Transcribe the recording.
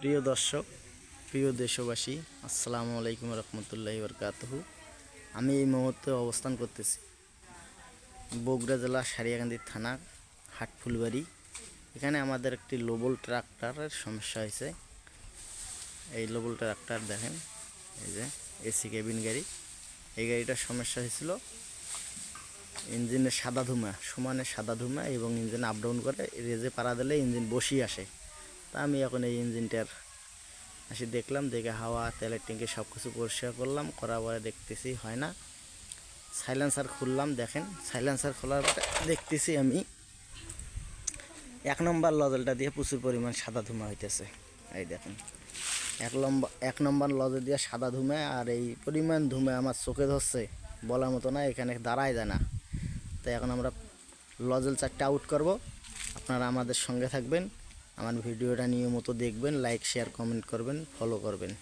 প্রিয় দর্শক, প্রিয় দেশবাসী, আসসালামু আলাইকুম রহমতুল্লাহি বরকাতুহু। আমি এই মুহূর্তে অবস্থান করতেছি বগুড়া জেলা সারিয়াকান্দি থানা হাটফুলবাড়ি। এখানে আমাদের একটি লোবল ট্রাক্টরের সমস্যা হয়েছে। এই লোবল ট্রাক্টর দেখেন, এই যে এসি কেবিন গাড়ি। এই গাড়িটার সমস্যা হয়েছিল ইঞ্জিনের সাদা ধুমা, সমানে সাদা ধুমা এবং ইঞ্জিন আপ ডাউন করে, রেজে পাড়া দিলে ইঞ্জিন বসিয়ে আসে। তা আমি এখন এই ইঞ্জিনটার দেখলাম, দেখে হাওয়া তেলের ট্যাঙ্কি সব কিছু পরিষ্কার করলাম, করার পরে দেখতেছি হয় না। সাইলেন্সার খুললাম, দেখেন সাইলেন্সার খোলার পরে দেখতেছি আমি 1 নম্বর লজেলটা দিয়ে প্রচুর পরিমাণ সাদা ধুমা হইতেছে। এই দেখেন 1 নম্বর লজেল দিয়ে সাদা ধুমা, আর এই পরিমাণ ধুমা আমার চোখে ধরছে বলার মতো না, এখানে দাঁড়ায় যায় না। তাই এখন আমরা লজেল 4টা আউট করব। আপনারা আমাদের সঙ্গে থাকবেন, আমার ভিডিওটা নিয়মিত দেখবেন, লাইক শেয়ার কমেন্ট করবেন, ফলো করবেন।